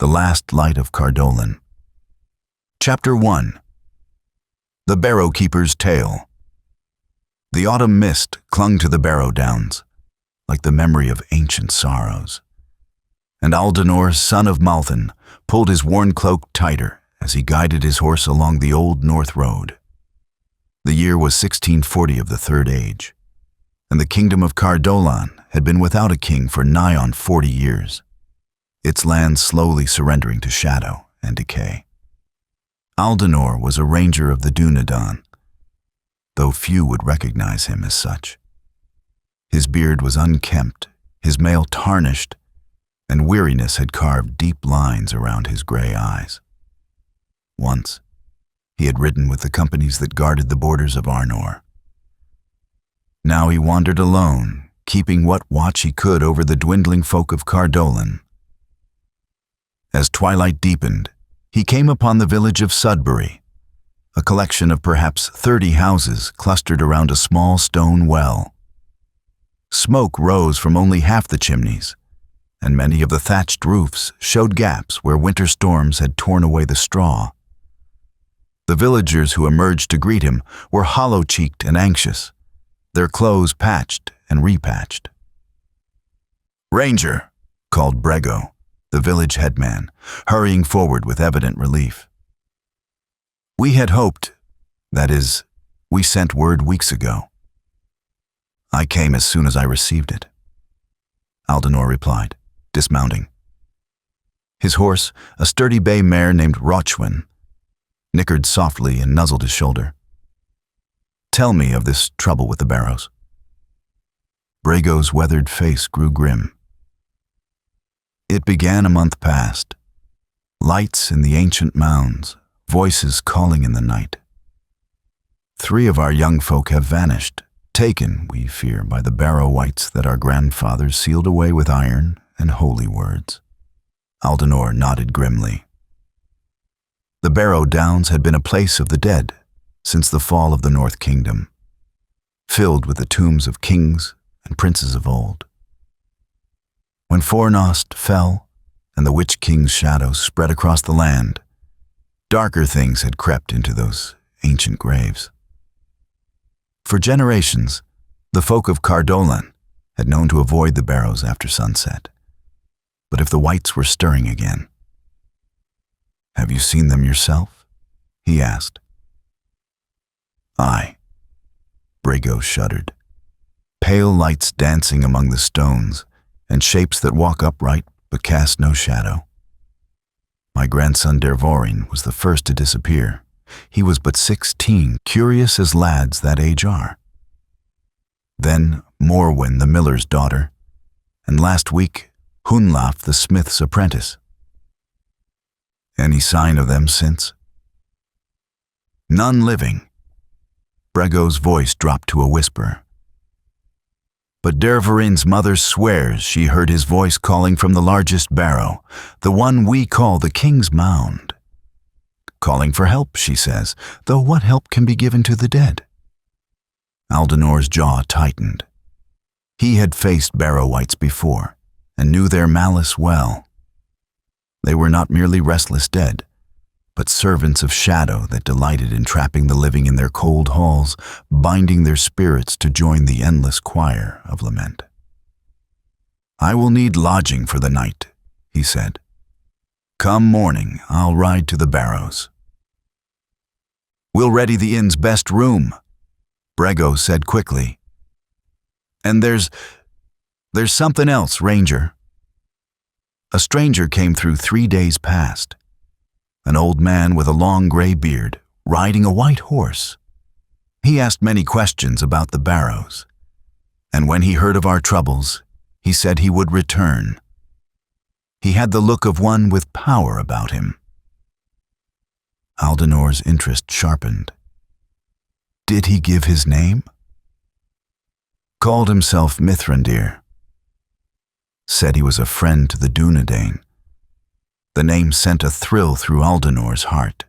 The Last Light of Cardolan. Chapter 1. The Barrow-keeper's Tale. The autumn mist clung to the Barrow Downs, like the memory of ancient sorrows. And Aldanor, son of Malthen, pulled his worn cloak tighter as he guided his horse along the old north road. The year was 1640 of the Third Age, and the kingdom of Cardolan had been without a king for nigh on 40 years, its lands slowly surrendering to shadow and decay. Aldanor was a ranger of the Dúnedain, though few would recognize him as such. His beard was unkempt, his mail tarnished, and weariness had carved deep lines around his gray eyes. Once, he had ridden with the companies that guarded the borders of Arnor. Now he wandered alone, keeping what watch he could over the dwindling folk of Cardolan. As twilight deepened, he came upon the village of Sudbury, a collection of perhaps 30 houses clustered around a small stone well. Smoke rose from only half the chimneys, and many of the thatched roofs showed gaps where winter storms had torn away the straw. The villagers who emerged to greet him were hollow-cheeked and anxious, their clothes patched and repatched. "Ranger," called Brego, the village headman, hurrying forward with evident relief. "We had hoped, that is, we sent word weeks ago." "I came as soon as I received it," Aldanor replied, dismounting. His horse, a sturdy bay mare named Rochwin, nickered softly and nuzzled his shoulder. "Tell me of this trouble with the Barrows." Brego's weathered face grew grim. "It began a month past. Lights in the ancient mounds, voices calling in the night. 3 of our young folk have vanished, taken, we fear, by the Barrow-wights that our grandfathers sealed away with iron and holy words." Aldanor nodded grimly. The Barrow Downs had been a place of the dead since the fall of the North Kingdom, filled with the tombs of kings and princes of old. When Fornost fell and the Witch King's shadow spread across the land, darker things had crept into those ancient graves. For generations, the folk of Cardolan had known to avoid the Barrows after sunset. But if the Wights were stirring again— "Have you seen them yourself?" he asked. "Aye." Brego shuddered. "Pale lights dancing among the stones, and shapes that walk upright but cast no shadow. My grandson Dervorin was the first to disappear. He was but 16, curious as lads that age are. Then Morwen, the miller's daughter, and last week Hunlaf, the smith's apprentice. Any sign of them since?" "None living." Brego's voice dropped to a whisper. "But Dervorin's mother swears she heard his voice calling from the largest barrow, the one we call the King's Mound. Calling for help, she says, though what help can be given to the dead?" Aldanor's jaw tightened. He had faced Barrow-wights before, and knew their malice well. They were not merely restless dead, but servants of shadow that delighted in trapping the living in their cold halls, binding their spirits to join the endless choir of lament. "I will need lodging for the night," he said. "Come morning, I'll ride to the Barrows." "We'll ready the inn's best room," Brego said quickly. "And there's something else, Ranger." A stranger came through 3 days past. An old man with a long gray beard, riding a white horse. He asked many questions about the Barrows, and when he heard of our troubles, he said he would return. He had the look of one with power about him. Aldanor's interest sharpened. "Did he give his name?" "Called himself Mithrandir. Said he was a friend to the Dúnedain." The name sent a thrill through Aldanor's heart.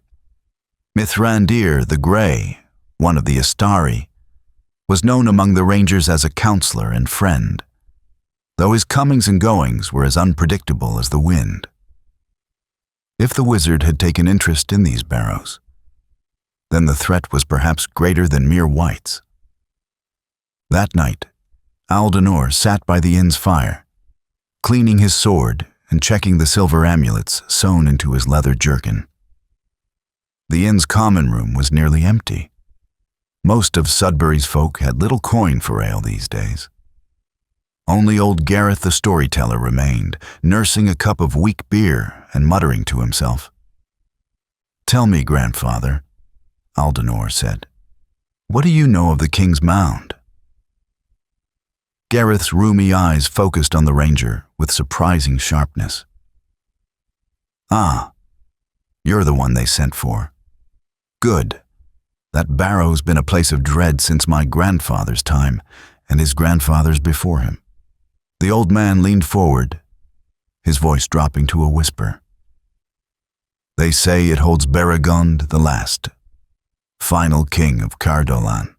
Mithrandir the Gray, one of the Astari, was known among the rangers as a counselor and friend, though his comings and goings were as unpredictable as the wind. If the wizard had taken interest in these barrows, then the threat was perhaps greater than mere wights. That night, Aldanor sat by the inn's fire, cleaning his sword and checking the silver amulets sewn into his leather jerkin. The inn's common room was nearly empty. Most of Sudbury's folk had little coin for ale these days. Only old Gareth the storyteller remained, nursing a cup of weak beer and muttering to himself. "Tell me, grandfather," Aldanor said, "what do you know of the king's mound?" Gareth's rheumy eyes focused on the ranger with surprising sharpness. "Ah, you're the one they sent for. Good. That Barrow's been a place of dread since my grandfather's time and his grandfather's before him." The old man leaned forward, his voice dropping to a whisper. "They say it holds Beregond the Last, final king of Cardolan.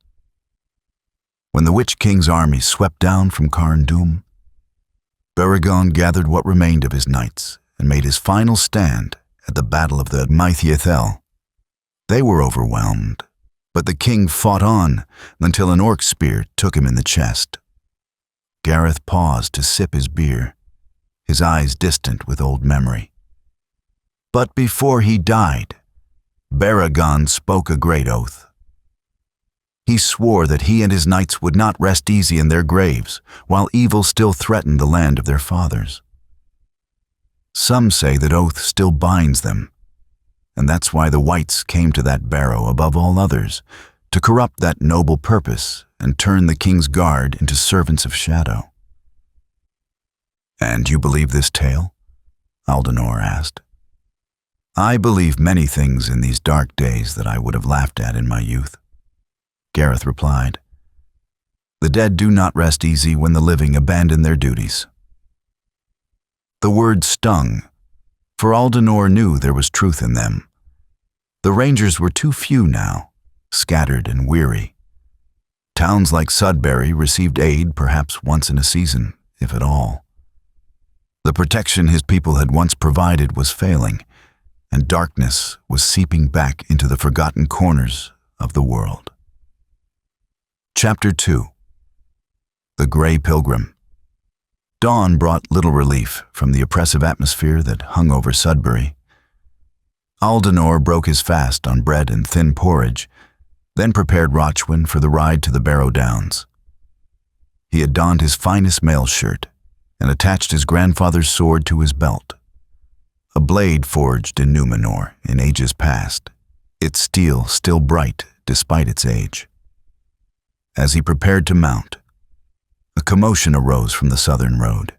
When the Witch King's army swept down from Carndum, Beregond gathered what remained of his knights and made his final stand at the Battle of the Maithiathel. They were overwhelmed, but the king fought on until an orc spear took him in the chest." Gareth paused to sip his beer, his eyes distant with old memory. "But before he died, Beregond spoke a great oath. He swore that he and his knights would not rest easy in their graves while evil still threatened the land of their fathers. Some say that oath still binds them, and that's why the wights came to that barrow above all others, to corrupt that noble purpose and turn the king's guard into servants of shadow." "And you believe this tale?" Aldanor asked. "I believe many things in these dark days that I would have laughed at in my youth," Gareth replied. "The dead do not rest easy when the living abandon their duties." The word stung, for Aldanor knew there was truth in them. The rangers were too few now, scattered and weary. Towns like Sudbury received aid perhaps once in a season, if at all. The protection his people had once provided was failing, and darkness was seeping back into the forgotten corners of the world. Chapter 2. The Grey Pilgrim. Dawn brought little relief from the oppressive atmosphere that hung over Sudbury. Aldanor broke his fast on bread and thin porridge, then prepared Rochwin for the ride to the Barrow Downs. He had donned his finest mail shirt and attached his grandfather's sword to his belt, a blade forged in Númenor in ages past, its steel still bright despite its age. As he prepared to mount, a commotion arose from the southern road.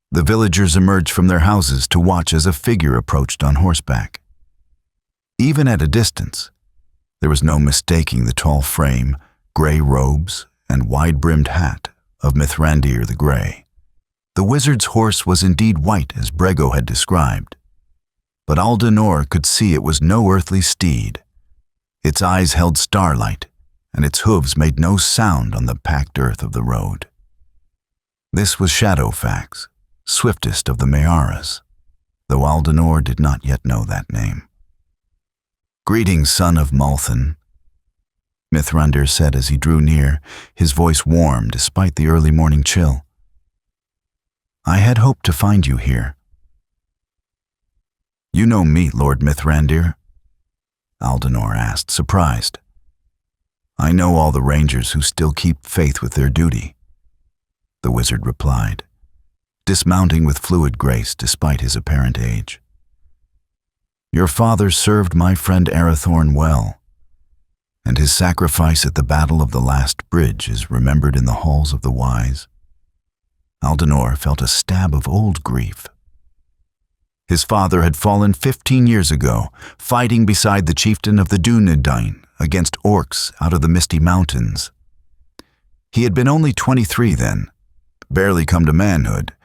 The villagers emerged from their houses to watch as a figure approached on horseback. Even at a distance, there was no mistaking the tall frame, gray robes, and wide-brimmed hat of Mithrandir the Gray. The wizard's horse was indeed white as Brego had described, but Aldanor could see it was no earthly steed. Its eyes held starlight, and its hooves made no sound on the packed earth of the road. This was Shadowfax, swiftest of the Mearas, though Aldanor did not yet know that name. "Greetings, son of Malthen," Mithrandir said as he drew near, his voice warm despite the early morning chill. "I had hoped to find you here." "You know me, Lord Mithrandir?" Aldanor asked, surprised. "I know all the rangers who still keep faith with their duty," the wizard replied, dismounting with fluid grace despite his apparent age. "Your father served my friend Arathorn well, and his sacrifice at the Battle of the Last Bridge is remembered in the halls of the wise." Aldanor felt a stab of old grief. His father had fallen 15 years ago, fighting beside the chieftain of the Dúnedain against orcs out of the Misty Mountains. He had been only 23 then, barely come to manhood,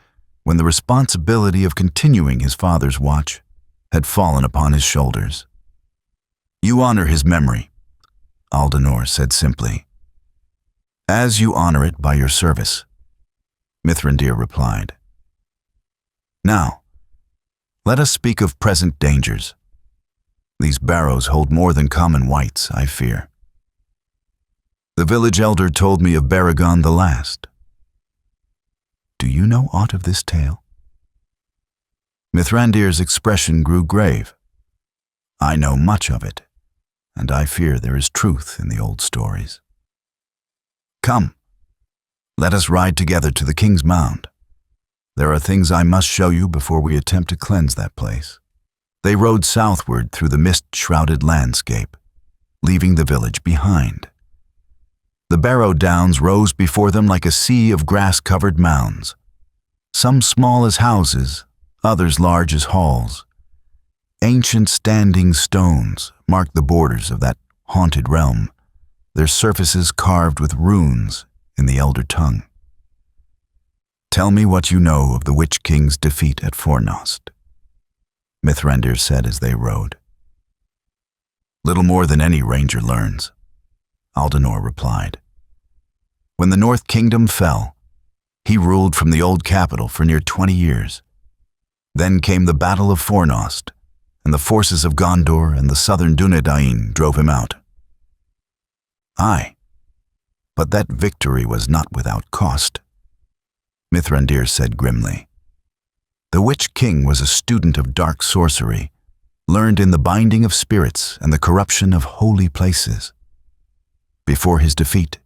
when the responsibility of continuing his father's watch had fallen upon his shoulders. "You honor his memory," Aldanor said simply. "As you honor it by your service," Mithrandir replied. "Now, Let us speak of present dangers. These barrows hold more than common wights, I fear. The village elder told me of Baragon the Last. Do you know aught of this tale? Mithrandir's expression grew grave. I know much of it, and I fear there is truth in the old stories. Come, let us ride together to the King's Mound. There are things I must show you before we attempt to cleanse that place. They rode southward through the mist-shrouded landscape, leaving the village behind. The Barrow Downs rose before them like a sea of grass-covered mounds, some small as houses, others large as halls. Ancient standing stones marked the borders of that haunted realm, their surfaces carved with runes in the Elder tongue. Tell me what you know of the Witch King's defeat at Fornost, Mithrandir said as they rode. Little more than any ranger learns, Aldanor replied. When the North Kingdom fell, he ruled from the old capital for near 20 years. Then came the Battle of Fornost, and the forces of Gondor and the southern Dúnedain drove him out. Aye, but that victory was not without cost, Mithrandir said grimly. The Witch King was a student of dark sorcery, learned in the binding of spirits and the corruption of holy places. Before his defeat,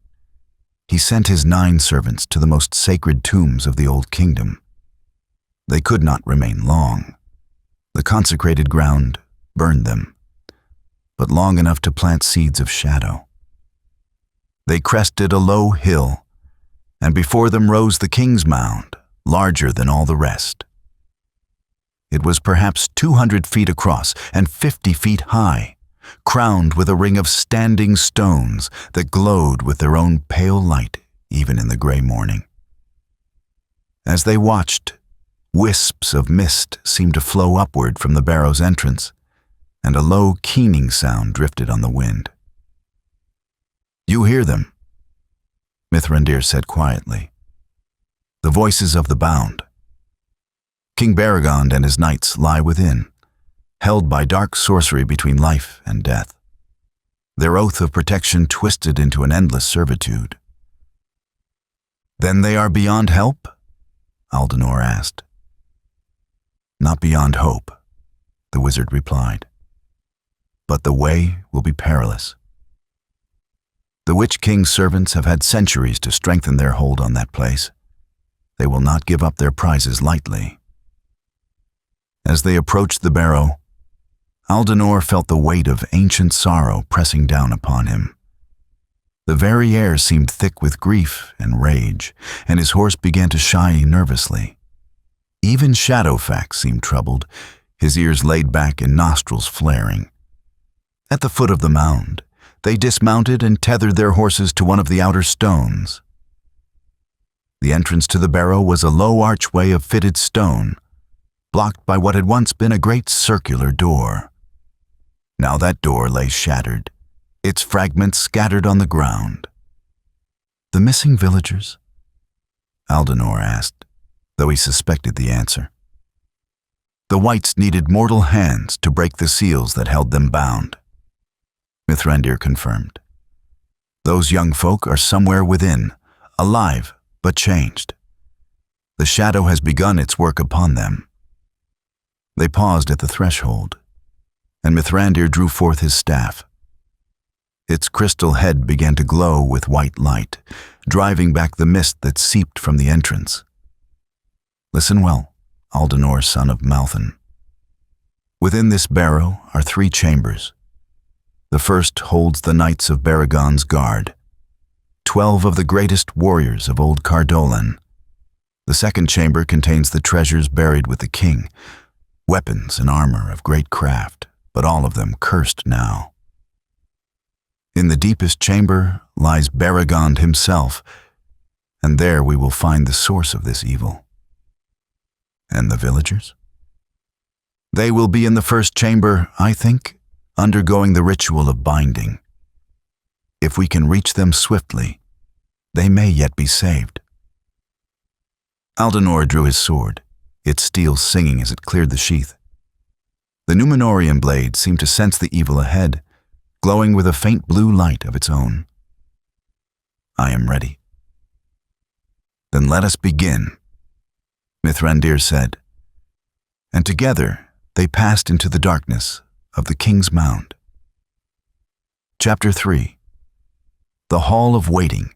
he sent his 9 servants to the most sacred tombs of the Old Kingdom. They could not remain long. The consecrated ground burned them, but long enough to plant seeds of shadow. They crested a low hill, and before them rose the King's Mound, larger than all the rest. It was perhaps 200 feet across and 50 feet high, crowned with a ring of standing stones that glowed with their own pale light even in the gray morning. As they watched, wisps of mist seemed to flow upward from the barrow's entrance, and a low keening sound drifted on the wind. You hear them, Mithrandir said quietly. The voices of the bound. King Baragon and his knights lie within, held by dark sorcery between life and death. Their oath of protection twisted into an endless servitude. Then they are beyond help? Aldanor asked. Not beyond hope, the wizard replied. But the way will be perilous. The Witch King's servants have had centuries to strengthen their hold on that place. They will not give up their prizes lightly. As they approached the barrow, Aldanor felt the weight of ancient sorrow pressing down upon him. The very air seemed thick with grief and rage, and his horse began to shy nervously. Even Shadowfax seemed troubled, his ears laid back and nostrils flaring. At the foot of the mound, they dismounted and tethered their horses to one of the outer stones. The entrance to the barrow was a low archway of fitted stone, blocked by what had once been a great circular door. Now that door lay shattered, its fragments scattered on the ground. The missing villagers? Aldanor asked, though he suspected the answer. The wights needed mortal hands to break the seals that held them bound, Mithrandir confirmed. Those young folk are somewhere within, alive but changed. The shadow has begun its work upon them. They paused at the threshold, and Mithrandir drew forth his staff. Its crystal head began to glow with white light, driving back the mist that seeped from the entrance. Listen well, Aldanor, son of Malthen. Within this barrow are 3 chambers. The first holds the knights of Baragon's guard, 12 of the greatest warriors of old Cardolan. The second chamber contains the treasures buried with the king, weapons and armor of great craft, but all of them cursed now. In the deepest chamber lies Baragon himself, and there we will find the source of this evil. And the villagers? They will be in the first chamber, I think, undergoing the ritual of binding. If we can reach them swiftly, they may yet be saved. Aldanor drew his sword, its steel singing as it cleared the sheath. The Númenórean blade seemed to sense the evil ahead, glowing with a faint blue light of its own. "I am ready." "Then let us begin," Mithrandir said, and together they passed into the darkness of the King's Mound. Chapter 3. The Hall of Waiting.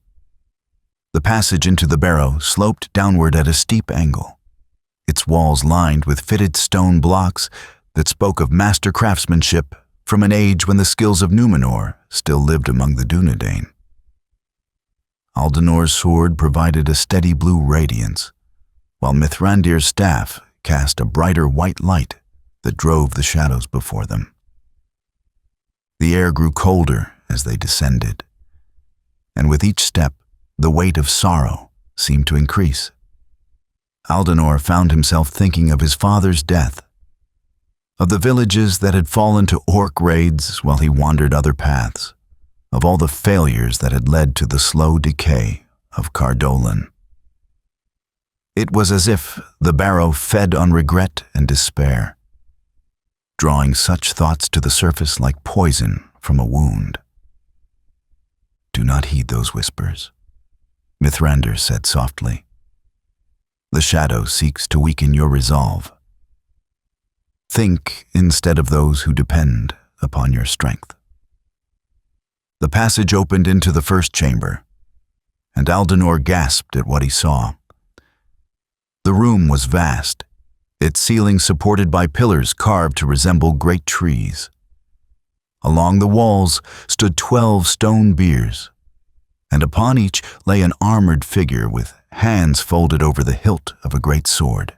The passage into the barrow sloped downward at a steep angle, its walls lined with fitted stone blocks that spoke of master craftsmanship from an age when the skills of Númenor still lived among the Dúnedain. Aldanor's sword provided a steady blue radiance, while Mithrandir's staff cast a brighter white light that drove the shadows before them. The air grew colder as they descended, and with each step, the weight of sorrow seemed to increase. Aldanor found himself thinking of his father's death, of the villages that had fallen to orc raids while he wandered other paths, of all the failures that had led to the slow decay of Cardolan. It was as if the barrow fed on regret and despair, drawing such thoughts to the surface like poison from a wound. "Do not heed those whispers," Mithrandir said softly. "The shadow seeks to weaken your resolve. Think instead of those who depend upon your strength." The passage opened into the first chamber, and Aldanor gasped at what he saw. The room was vast, its ceiling supported by pillars carved to resemble great trees. Along the walls stood 12 stone biers, and upon each lay an armored figure with hands folded over the hilt of a great sword.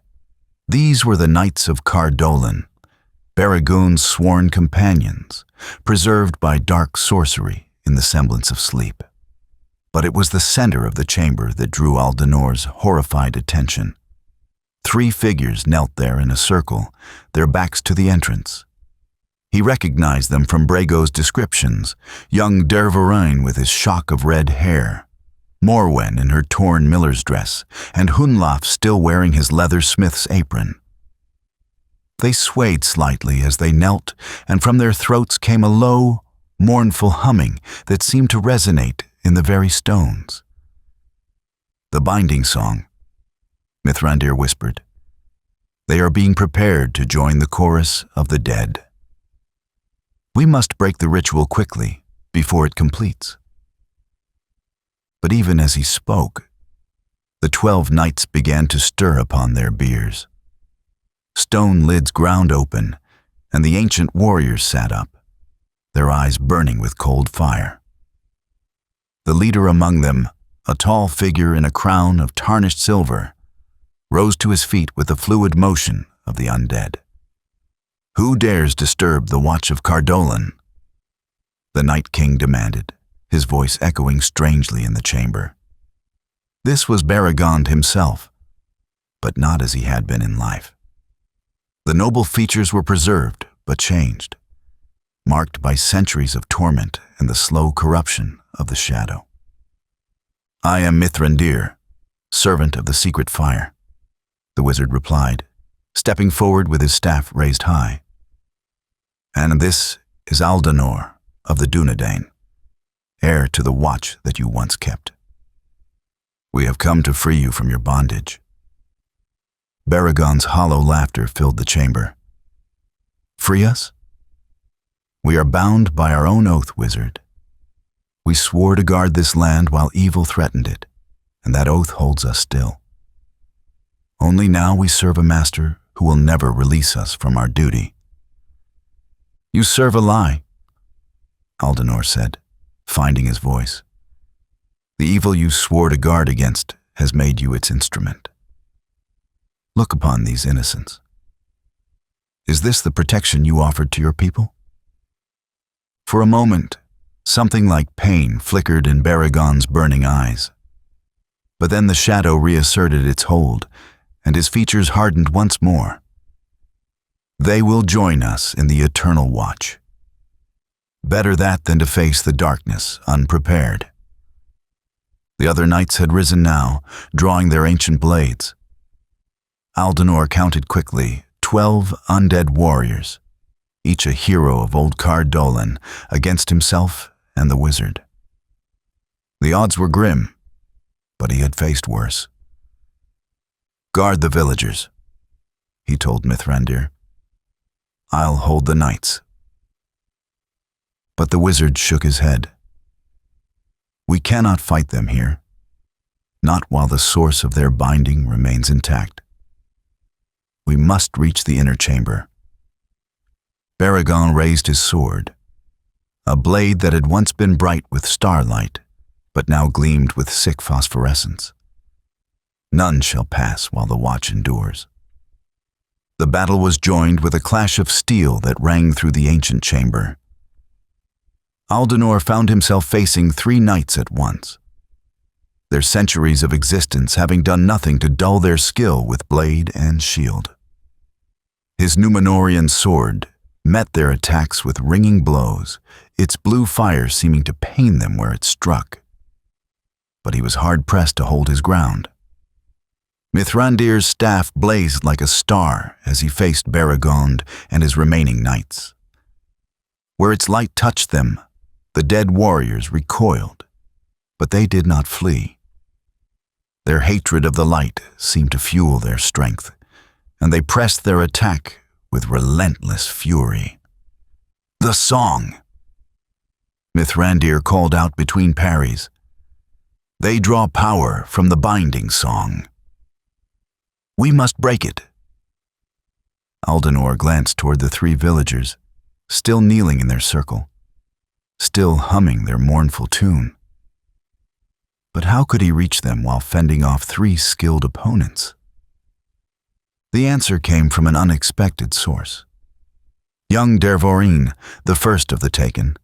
These were the Knights of Cardolan, Baragón's sworn companions, preserved by dark sorcery in the semblance of sleep. But it was the center of the chamber that drew Aldanor's horrified attention. 3 figures knelt there in a circle, their backs to the entrance. He recognized them from Brago's descriptions: young Dervarin with his shock of red hair, Morwen in her torn miller's dress, and Hunlaf still wearing his leather smith's apron. They swayed slightly as they knelt, and from their throats came a low, mournful humming that seemed to resonate in the very stones. "The binding song," Mithrandir whispered. "They are being prepared to join the chorus of the dead. We must break the ritual quickly before it completes." But even as he spoke, the 12 knights began to stir upon their biers. Stone lids ground open, and the ancient warriors sat up, their eyes burning with cold fire. The leader among them, a tall figure in a crown of tarnished silver, rose to his feet with the fluid motion of the undead. "Who dares disturb the watch of Cardolan?" the Night King demanded, his voice echoing strangely in the chamber. This was Baragond himself, but not as he had been in life. The noble features were preserved, but changed, marked by centuries of torment and the slow corruption of the shadow. "I am Mithrandir, servant of the secret fire," the wizard replied, stepping forward with his staff raised high. "And this is Aldanor of the Dúnedain, heir to the watch that you once kept. We have come to free you from your bondage." Baragond's hollow laughter filled the chamber. "Free us? We are bound by our own oath, wizard. We swore to guard this land while evil threatened it, and that oath holds us still. Only now we serve a master who will never release us from our duty." "You serve a lie," Aldanor said, finding his voice. "The evil you swore to guard against has made you its instrument. Look upon these innocents. Is this the protection you offered to your people?" For a moment, something like pain flickered in Baragond's burning eyes. But then the shadow reasserted its hold, and his features hardened once more. "They will join us in the eternal watch. Better that than to face the darkness unprepared." The other knights had risen now, drawing their ancient blades. Aldanor counted quickly 12 undead warriors, each a hero of old Cardolan, against himself and the wizard. The odds were grim, but he had faced worse. "Guard the villagers," he told Mithrandir. "I'll hold the knights." But the wizard shook his head. "We cannot fight them here, not while the source of their binding remains intact. We must reach the inner chamber." Barragon raised his sword, a blade that had once been bright with starlight, but now gleamed with sick phosphorescence. None shall pass while the watch endures. The battle was joined with a clash of steel that rang through the ancient chamber. Aldanor found himself facing 3 knights at once, their centuries of existence having done nothing to dull their skill with blade and shield. His Númenórean sword met their attacks with ringing blows, its blue fire seeming to pain them where it struck. But he was hard-pressed to hold his ground. Mithrandir's staff blazed like a star as he faced Barragon and his remaining knights. Where its light touched them, the dead warriors recoiled, but they did not flee. Their hatred of the light seemed to fuel their strength, and they pressed their attack with relentless fury. "The song!" Mithrandir called out between parries. "They draw power from the binding song. We must break it." Aldanor glanced toward the 3 villagers, still kneeling in their circle, still humming their mournful tune. But how could he reach them while fending off 3 skilled opponents? The answer came from an unexpected source. Young Dervorine, the first of the taken,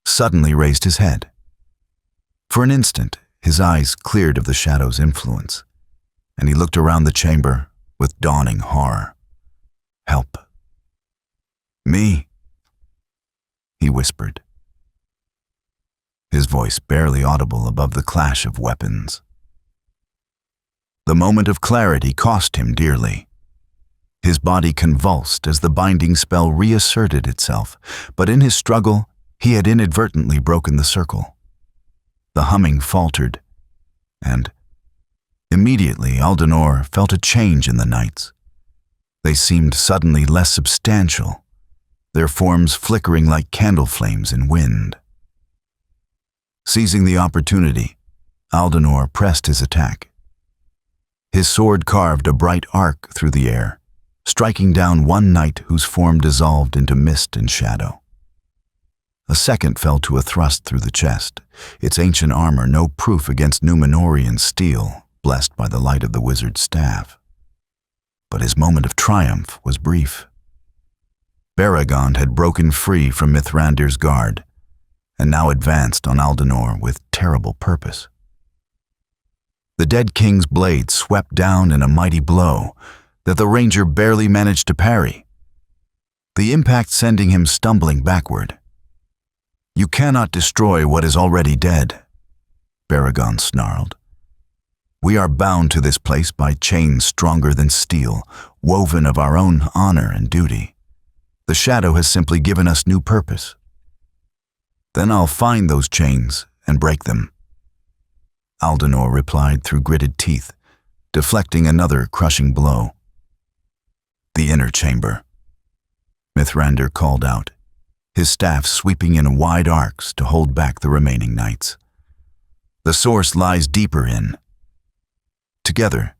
suddenly raised his head. For an instant, his eyes cleared of the shadow's influence, and he looked around the chamber with dawning horror. "Help." "Me?" he whispered, his voice barely audible above the clash of weapons. The moment of clarity cost him dearly. His body convulsed as the binding spell reasserted itself, but in his struggle, he had inadvertently broken the circle. The humming faltered, and immediately Aldanor felt a change in the knights. They seemed suddenly less substantial, their forms flickering like candle flames in wind. Seizing the opportunity, Aldanor pressed his attack. His sword carved a bright arc through the air, striking down one knight whose form dissolved into mist and shadow. A second fell to a thrust through the chest, its ancient armor no proof against Númenórean steel, blessed by the light of the wizard's staff. But his moment of triumph was brief. Barragon had broken free from Mithrandir's guard, and now advanced on Aldanor with terrible purpose. The dead king's blade swept down in a mighty blow that the ranger barely managed to parry, the impact sending him stumbling backward. "You cannot destroy what is already dead," Barragon snarled. "We are bound to this place by chains stronger than steel, woven of our own honor and duty. The shadow has simply given us new purpose." "Then I'll find those chains and break them," Aldanor replied through gritted teeth, deflecting another crushing blow. "The inner chamber," Mithrandir called out, his staff sweeping in wide arcs to hold back the remaining knights. "The source lies deeper in." Together,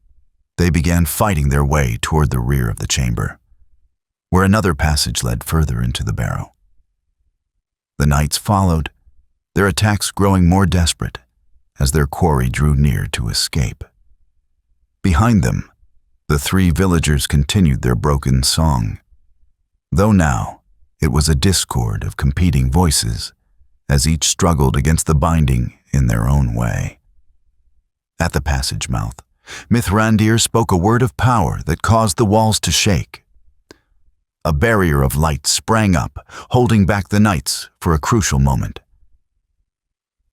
they began fighting their way toward the rear of the chamber, where another passage led further into the barrow. The knights followed, their attacks growing more desperate as their quarry drew near to escape. Behind them, the 3 villagers continued their broken song, though now it was a discord of competing voices as each struggled against the binding in their own way. At the passage mouth, Mithrandir spoke a word of power that caused the walls to shake. A barrier of light sprang up, holding back the knights for a crucial moment.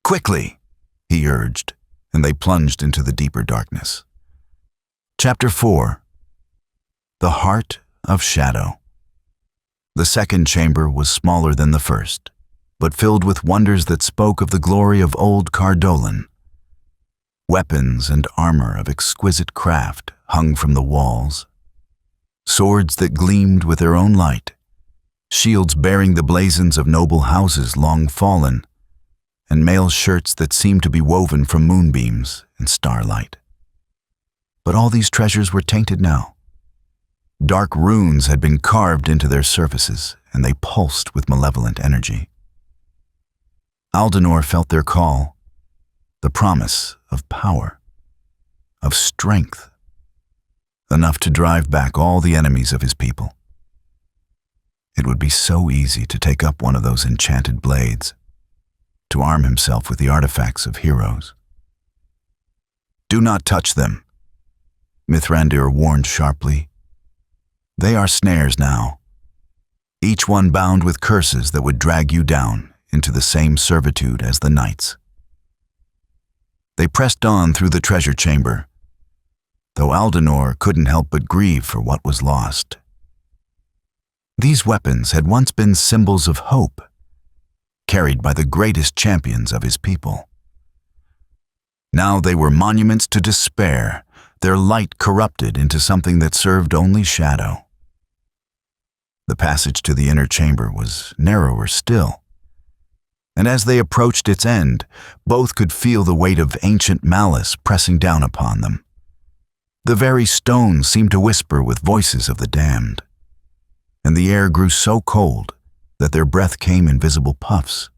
"Quickly," he urged, and they plunged into the deeper darkness. Chapter 4. The Heart of Shadow. The second chamber was smaller than the first, but filled with wonders that spoke of the glory of old Cardolan. Weapons and armor of exquisite craft hung from the walls, swords that gleamed with their own light, shields bearing the blazons of noble houses long fallen, and mail shirts that seemed to be woven from moonbeams and starlight. But all these treasures were tainted now. Dark runes had been carved into their surfaces, and they pulsed with malevolent energy. Aldanor felt their call, the promise of power, of strength, enough to drive back all the enemies of his people. It would be so easy to take up one of those enchanted blades, to arm himself with the artifacts of heroes. "Do not touch them," Mithrandir warned sharply. "They are snares now, each one bound with curses that would drag you down into the same servitude as the knights." They pressed on through the treasure chamber, though Aldanor couldn't help but grieve for what was lost. These weapons had once been symbols of hope, carried by the greatest champions of his people. Now they were monuments to despair, their light corrupted into something that served only shadow. The passage to the inner chamber was narrower still, and as they approached its end, both could feel the weight of ancient malice pressing down upon them. The very stones seemed to whisper with voices of the damned, and the air grew so cold that their breath came in visible puffs.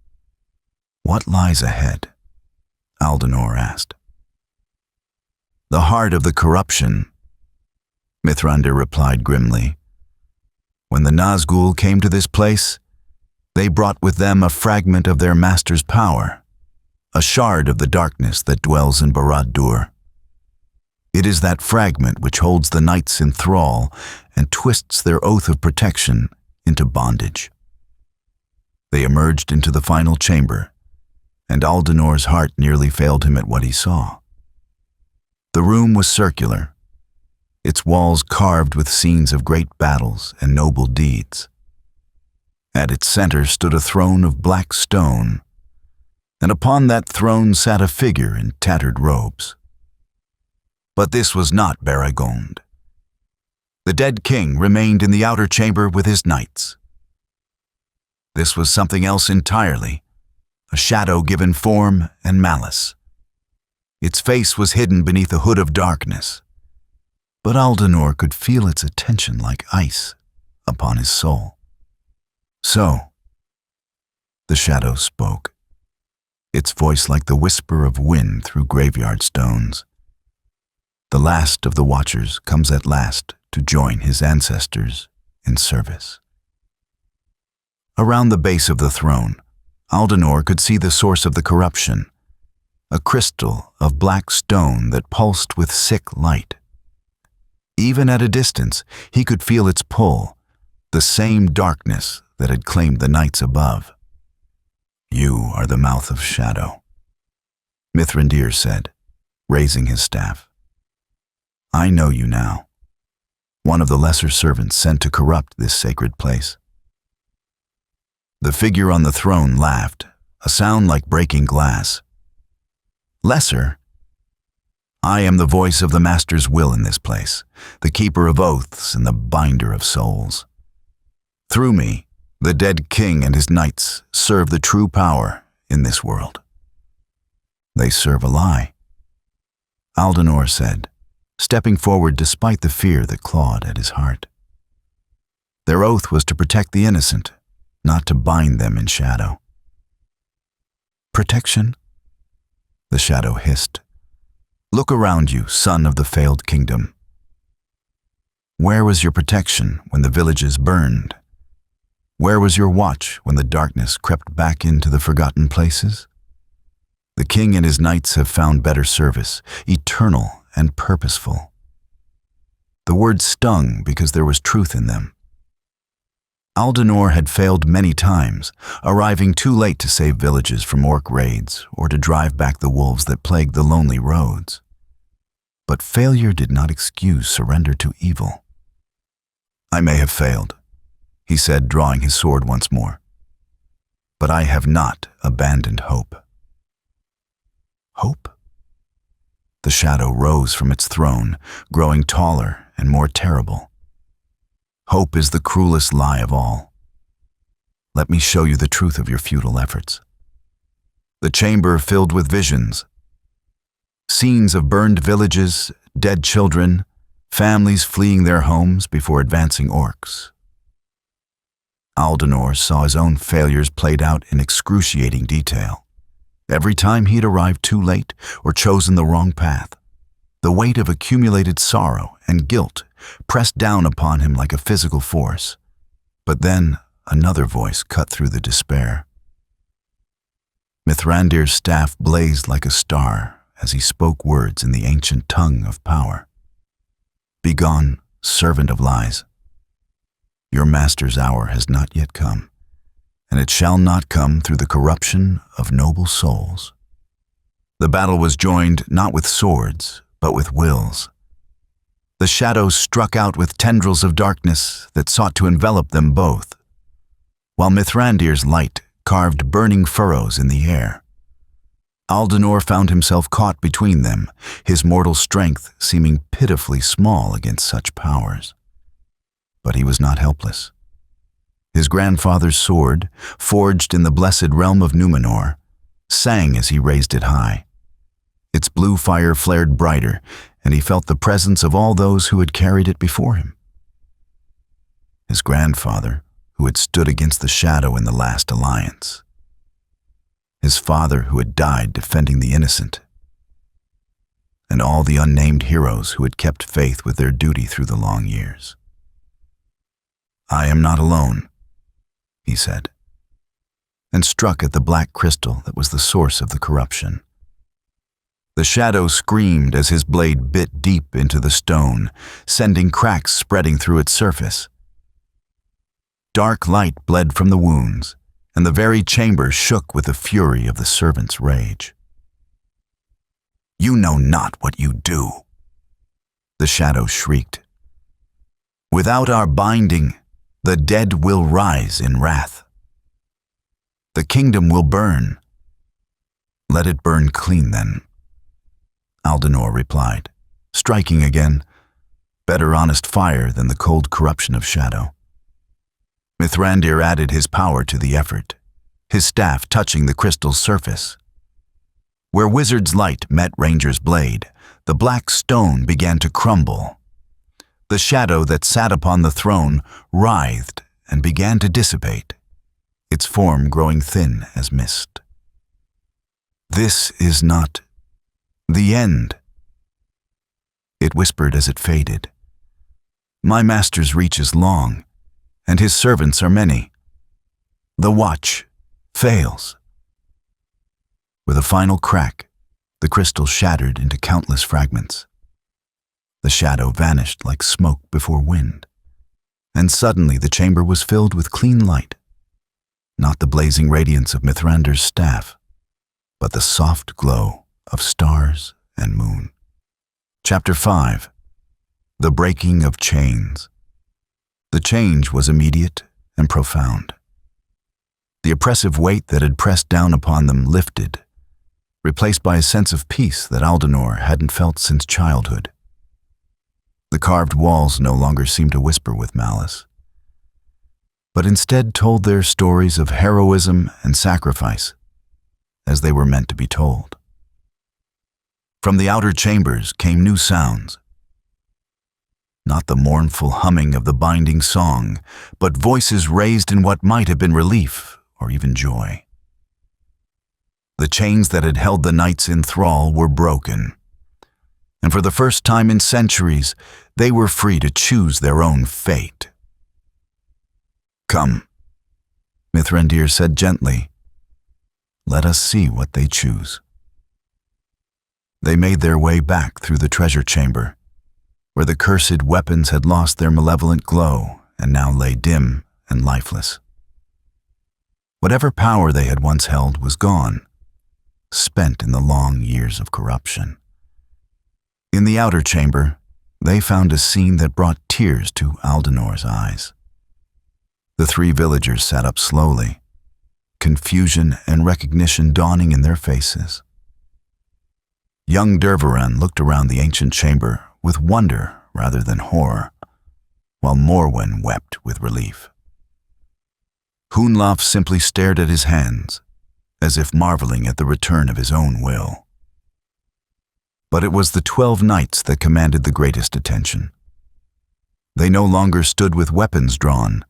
"What lies ahead?" Aldanor asked. "The heart of the corruption," Mithrandir replied grimly. "When the Nazgul came to this place, they brought with them a fragment of their master's power, a shard of the darkness that dwells in Barad-dûr. It is that fragment which holds the knights in thrall and twists their oath of protection into bondage." They emerged into the final chamber, and Aldanor's heart nearly failed him at what he saw. The room was circular, its walls carved with scenes of great battles and noble deeds. At its center stood a throne of black stone, and upon that throne sat a figure in tattered robes. But this was not Barrow-wights. The dead king remained in the outer chamber with his knights. This was something else entirely, a shadow given form and malice. Its face was hidden beneath a hood of darkness, but Aldanor could feel its attention like ice upon his soul. "So," the shadow spoke, its voice like the whisper of wind through graveyard stones. "The last of the Watchers comes at last to join his ancestors in service." Around the base of the throne, Aldanor could see the source of the corruption, a crystal of black stone that pulsed with sick light. Even at a distance, he could feel its pull, the same darkness that had claimed the knights above. "You are the mouth of shadow," Mithrandir said, raising his staff. "I know you now, one of the lesser servants sent to corrupt this sacred place." The figure on the throne laughed, a sound like breaking glass. "Lesser? I am the voice of the Master's will in this place, the keeper of oaths and the binder of souls. Through me, the dead king and his knights serve the true power in this world." "They serve a lie," Aldanor said, stepping forward despite the fear that clawed at his heart. "Their oath was to protect the innocent, not to bind them in shadow." "Protection?" the shadow hissed. "Look around you, son of the failed kingdom. Where was your protection when the villages burned? Where was your watch when the darkness crept back into the forgotten places? The king and his knights have found better service, eternal and purposeful." The words stung because there was truth in them. Aldanor had failed many times, arriving too late to save villages from orc raids or to drive back the wolves that plagued the lonely roads. But failure did not excuse surrender to evil. "I may have failed," he said, drawing his sword once more. "But I have not abandoned hope." Hope? The shadow rose from its throne, growing taller and more terrible. Hope is the cruelest lie of all. Let me show you the truth of your futile efforts. The chamber filled with visions. Scenes of burned villages, dead children, families fleeing their homes before advancing orcs. Aldanor saw his own failures played out in excruciating detail. Every time he'd arrived too late or chosen the wrong path, the weight of accumulated sorrow and guilt pressed down upon him like a physical force. But then another voice cut through the despair. Mithrandir's staff blazed like a star as he spoke words in the ancient tongue of power. "Begone, servant of lies. Your master's hour has not yet come, and it shall not come through the corruption of noble souls." The battle was joined not with swords, but with wills. The shadows struck out with tendrils of darkness that sought to envelop them both, while Mithrandir's light carved burning furrows in the air. Aldanor found himself caught between them, his mortal strength seeming pitifully small against such powers. But he was not helpless. His grandfather's sword, forged in the blessed realm of Númenor, sang as he raised it high. Its blue fire flared brighter, and he felt the presence of all those who had carried it before him. His grandfather, who had stood against the shadow in the last alliance. His father, who had died defending the innocent. And all the unnamed heroes who had kept faith with their duty through the long years. "I am not alone," he said, and struck at the black crystal that was the source of the corruption. The shadow screamed as his blade bit deep into the stone, sending cracks spreading through its surface. Dark light bled from the wounds, and the very chamber shook with the fury of the servant's rage. "You know not what you do," the shadow shrieked. "Without our binding, the dead will rise in wrath. The kingdom will burn. Let it burn clean then," Aldanor replied, striking again. Better honest fire than the cold corruption of shadow. Mithrandir added his power to the effort, his staff touching the crystal's surface. Where Wizard's light met Ranger's blade, the black stone began to crumble. The shadow that sat upon the throne writhed and began to dissipate, its form growing thin as mist. "This is not the end," it whispered as it faded. "My master's reach is long, and his servants are many. The watch fails." With a final crack, the crystal shattered into countless fragments. The shadow vanished like smoke before wind, and suddenly the chamber was filled with clean light, not the blazing radiance of Mithrandir's staff, but the soft glow of stars and moon. Chapter 5. The Breaking of Chains. The change was immediate and profound. The oppressive weight that had pressed down upon them lifted, replaced by a sense of peace that Aldanor hadn't felt since childhood. The carved walls no longer seemed to whisper with malice, but instead told their stories of heroism and sacrifice, as they were meant to be told. From the outer chambers came new sounds. Not the mournful humming of the binding song, but voices raised in what might have been relief or even joy. The chains that had held the knights in thrall were broken, and for the first time in centuries, they were free to choose their own fate. "Come," Mithrandir said gently. "Let us see what they choose." They made their way back through the treasure chamber, where the cursed weapons had lost their malevolent glow and now lay dim and lifeless. Whatever power they had once held was gone, spent in the long years of corruption. In the outer chamber, they found a scene that brought tears to Aldanor's eyes. The three villagers sat up slowly, confusion and recognition dawning in their faces. Young Dervaran looked around the ancient chamber with wonder rather than horror, while Morwen wept with relief. Hunlaf simply stared at his hands, as if marveling at the return of his own will. But it was the 12 knights that commanded the greatest attention. They no longer stood with weapons drawn,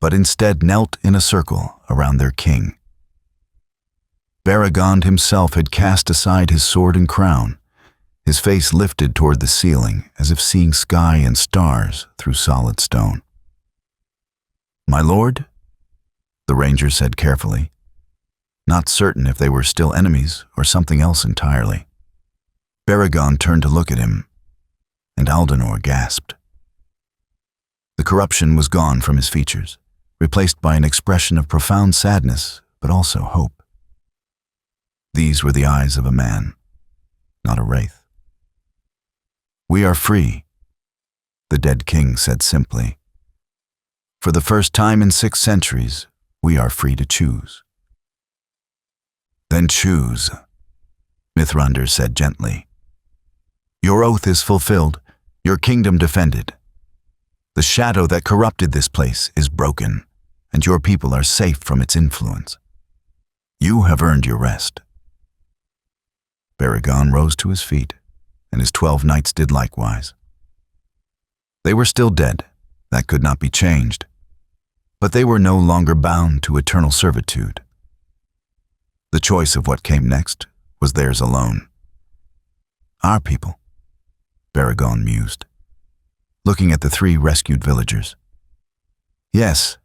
but instead knelt in a circle around their king. Baragond himself had cast aside his sword and crown, his face lifted toward the ceiling as if seeing sky and stars through solid stone. "My lord?" the ranger said carefully, not certain if they were still enemies or something else entirely. Baragond turned to look at him, and Aldanor gasped. The corruption was gone from his features, replaced by an expression of profound sadness, but also hope. These were the eyes of a man, not a wraith. "We are free," the dead king said simply. "For the first time in 6 centuries, we are free to choose." "Then choose," Mithrandir said gently. "Your oath is fulfilled, your kingdom defended. The shadow that corrupted this place is broken, and your people are safe from its influence. You have earned your rest." Baragond rose to his feet, and his 12 knights did likewise. They were still dead, that could not be changed, but they were no longer bound to eternal servitude. The choice of what came next was theirs alone. "Our people," Baragond mused, looking at the 3 rescued villagers. "Yes,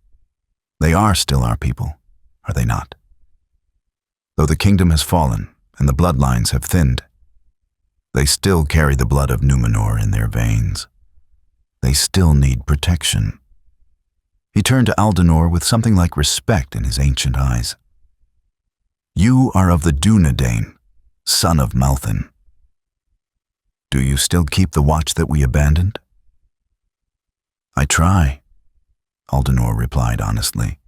they are still our people, are they not? Though the kingdom has fallen and the bloodlines have thinned, they still carry the blood of Númenor in their veins. They still need protection." He turned to Aldanor with something like respect in his ancient eyes. "You are of the Dúnedain, son of Malthen. Do you still keep the watch that we abandoned?" "I try," Aldanor replied honestly.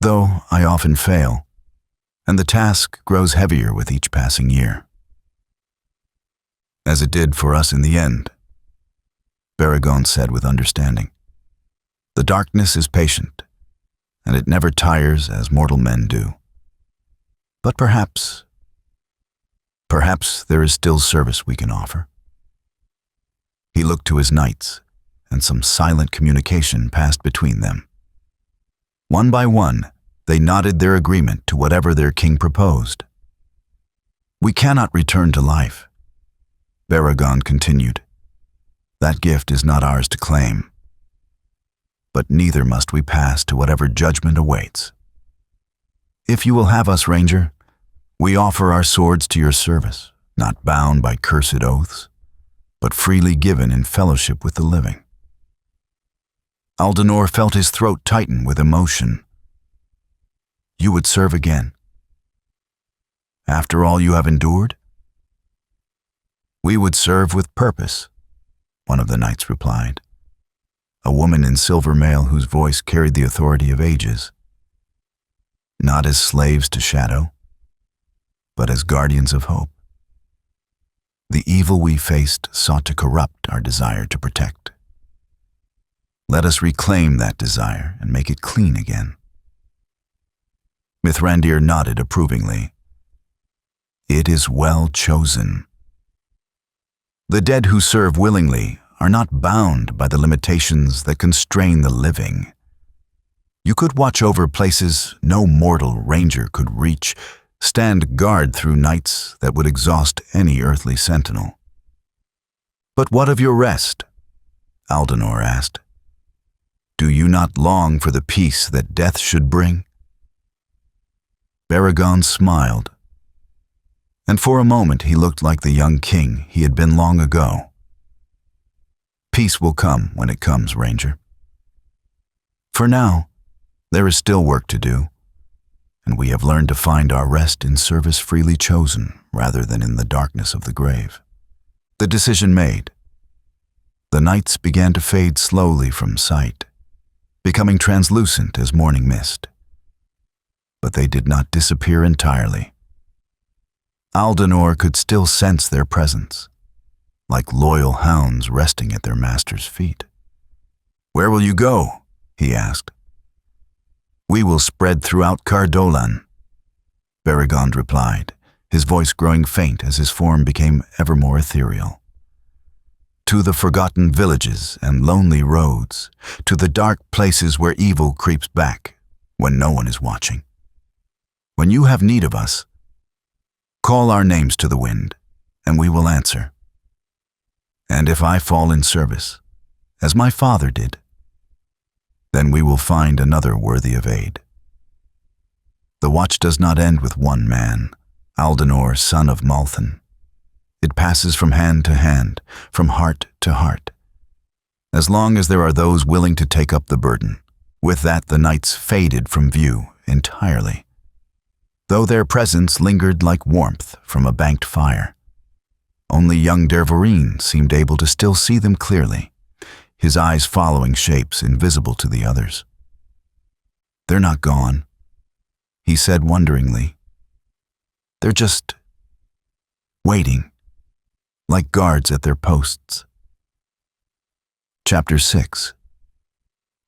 "Though I often fail, and the task grows heavier with each passing year." "As it did for us in the end," Baragond said with understanding. "The darkness is patient, and it never tires as mortal men do. But perhaps there is still service we can offer." He looked to his knights, and some silent communication passed between them. One by one, they nodded their agreement to whatever their king proposed. "We cannot return to life," Baragond continued. "That gift is not ours to claim. But neither must we pass to whatever judgment awaits. If you will have us, Ranger, we offer our swords to your service, not bound by cursed oaths, but freely given in fellowship with the living." Aldanor felt his throat tighten with emotion. "You would serve again? After all you have endured?" "We would serve with purpose," one of the knights replied, a woman in silver mail whose voice carried the authority of ages. "Not as slaves to shadow, but as guardians of hope. The evil we faced sought to corrupt our desire to protect. Let us reclaim that desire and make it clean again." Mithrandir nodded approvingly. "It is well chosen. The dead who serve willingly are not bound by the limitations that constrain the living. You could watch over places no mortal ranger could reach, stand guard through nights that would exhaust any earthly sentinel." "But what of your rest?" Aldanor asked. "Do you not long for the peace that death should bring?" Baragond smiled, and for a moment he looked like the young king he had been long ago. "Peace will come when it comes, Ranger. For now, there is still work to do, and we have learned to find our rest in service freely chosen rather than in the darkness of the grave." The decision made, the knights began to fade slowly from sight, becoming translucent as morning mist. But they did not disappear entirely. Aldanor could still sense their presence, like loyal hounds resting at their master's feet. "Where will you go?" he asked. "We will spread throughout Cardolan," Baragond replied, his voice growing faint as his form became ever more ethereal. "To the forgotten villages and lonely roads, to the dark places where evil creeps back when no one is watching. When you have need of us, call our names to the wind, and we will answer. And if I fall in service, as my father did, then we will find another worthy of aid. The watch does not end with one man, Aldanor, son of Malthen. It passes from hand to hand, from heart to heart. As long as there are those willing to take up the burden, with that the knights faded from view entirely, though their presence lingered like warmth from a banked fire. Only young Dervorine seemed able to still see them clearly, his eyes following shapes invisible to the others. "They're not gone," he said wonderingly. "They're just waiting, like guards at their posts." Chapter 6.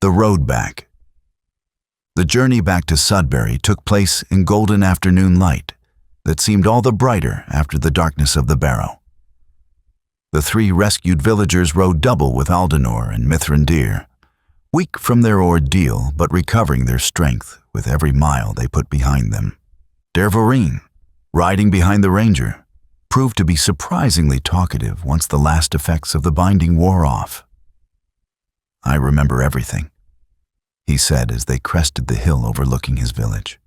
The Road Back. The journey back to Sudbury took place in golden afternoon light that seemed all the brighter after the darkness of the Barrow. The three rescued villagers rode double with Aldanor and Mithrandir, weak from their ordeal but recovering their strength with every mile they put behind them. Dervorine, riding behind the ranger, proved to be surprisingly talkative once the last effects of the binding wore off. "I remember everything," he said as they crested the hill overlooking his village.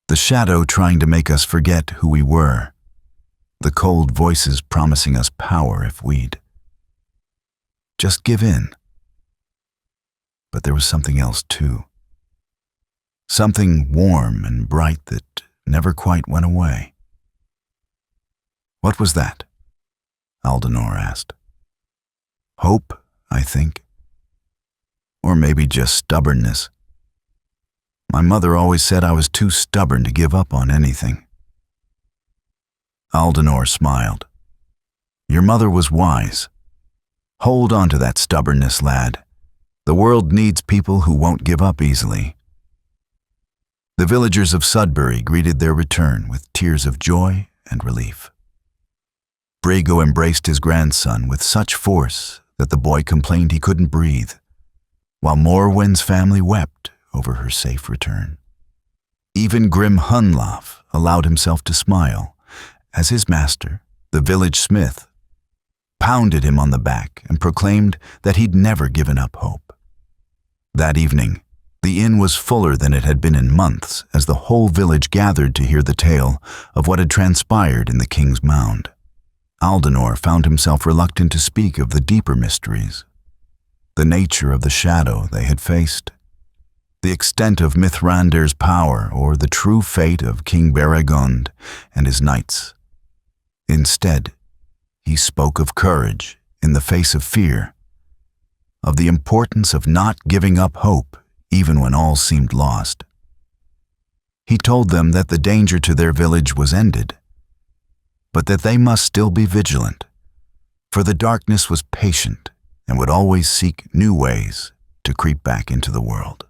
"The shadow trying to make us forget who we were, the cold voices promising us power if we'd just give in. But there was something else too. Something warm and bright that never quite went away." "What was that?" Aldanor asked. "Hope, I think. Or maybe just stubbornness. My mother always said I was too stubborn to give up on anything." Aldanor smiled. "Your mother was wise. Hold on to that stubbornness, lad. The world needs people who won't give up easily." The villagers of Sudbury greeted their return with tears of joy and relief. Brago embraced his grandson with such force that the boy complained he couldn't breathe, while Morwen's family wept over her safe return. Even grim Hunlaf allowed himself to smile as his master, the village smith, pounded him on the back and proclaimed that he'd never given up hope. That evening, the inn was fuller than it had been in months as the whole village gathered to hear the tale of what had transpired in the king's mound. Aldanor found himself reluctant to speak of the deeper mysteries, the nature of the shadow they had faced, the extent of Mithrandir's power, or the true fate of King Baragond and his knights. Instead, he spoke of courage in the face of fear, of the importance of not giving up hope even when all seemed lost. He told them that the danger to their village was ended, but that they must still be vigilant, for the darkness was patient and would always seek new ways to creep back into the world.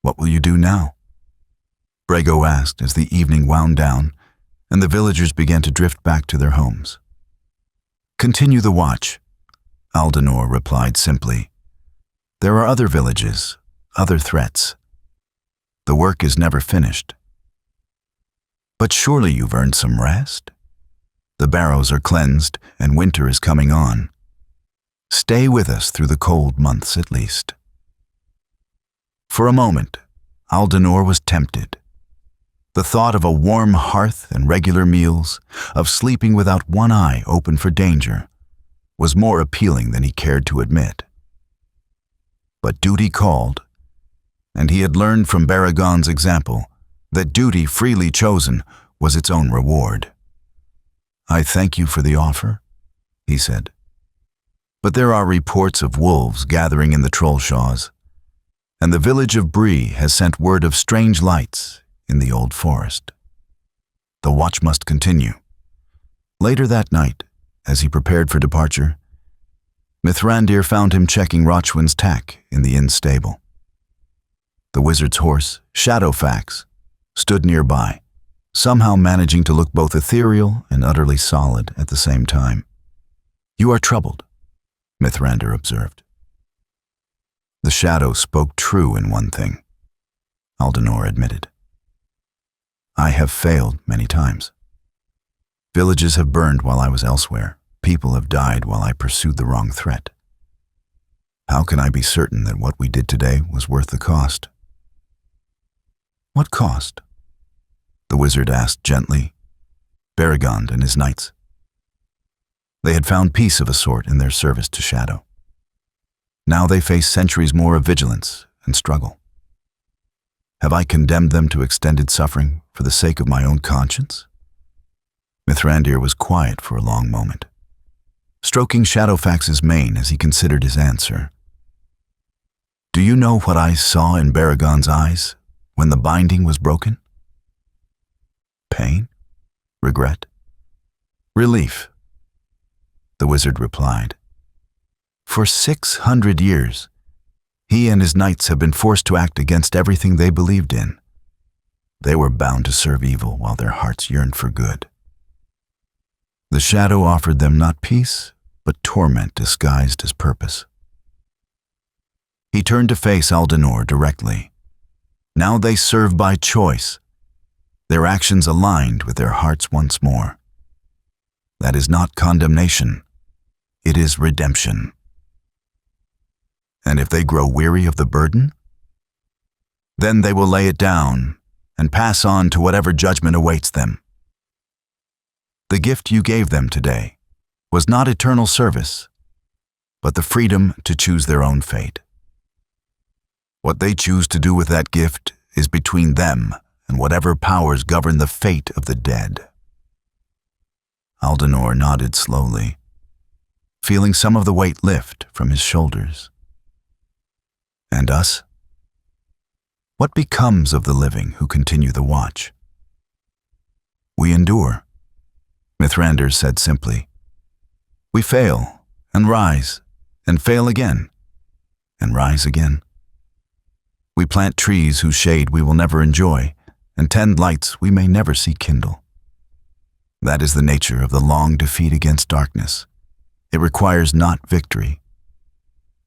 "What will you do now?" Brago asked as the evening wound down and the villagers began to drift back to their homes. "Continue the watch," Aldanor replied simply. "There are other villages, other threats. The work is never finished." "But surely you've earned some rest? The barrows are cleansed and winter is coming on. Stay with us through the cold months at least." For a moment, Aldanor was tempted. The thought of a warm hearth and regular meals, of sleeping without one eye open for danger, was more appealing than he cared to admit. But duty called, and he had learned from Baragond's example that duty freely chosen was its own reward. "I thank you for the offer," he said, But there are reports of wolves gathering in the Trollshaws, and the village of Bree has sent word of strange lights in the old forest. The watch must continue. Later that night, as he prepared for departure, Mithrandir found him checking Rochwin's tack in the inn stable. The wizard's horse, Shadowfax, stood nearby, somehow managing to look both ethereal and utterly solid at the same time. "You are troubled," Mithrandir observed. The shadow spoke true in one thing, Aldanor admitted. "I have failed many times. Villages have burned while I was elsewhere. People have died while I pursued the wrong threat. How can I be certain that what we did today was worth the cost?" "What cost?" the wizard asked gently. Beregond and his knights. They had found peace of a sort in their service to Shadow. Now they face centuries more of vigilance and struggle. Have I condemned them to extended suffering for the sake of my own conscience? Mithrandir was quiet for a long moment, stroking Shadowfax's mane as he considered his answer. "Do you know what I saw in Beregond's eyes when the binding was broken? Pain? Regret? Relief?" The wizard replied. "For 600 years, he and his knights have been forced to act against everything they believed in. They were bound to serve evil while their hearts yearned for good. The shadow offered them not peace, but torment disguised as purpose." He turned to face Aldanor directly. Now they serve by choice, their actions aligned with their hearts once more. That is not condemnation, it is redemption. And if they grow weary of the burden, then they will lay it down and pass on to whatever judgment awaits them. The gift you gave them today was not eternal service, but the freedom to choose their own fate. What they choose to do with that gift is between them and whatever powers govern the fate of the dead. Aldanor nodded slowly, feeling some of the weight lift from his shoulders. "And us? What becomes of the living who continue the watch?" "We endure," Mithrandir said simply. "We fail and rise and fail again and rise again. We plant trees whose shade we will never enjoy and tend lights we may never see kindle. That is the nature of the long defeat against darkness. It requires not victory,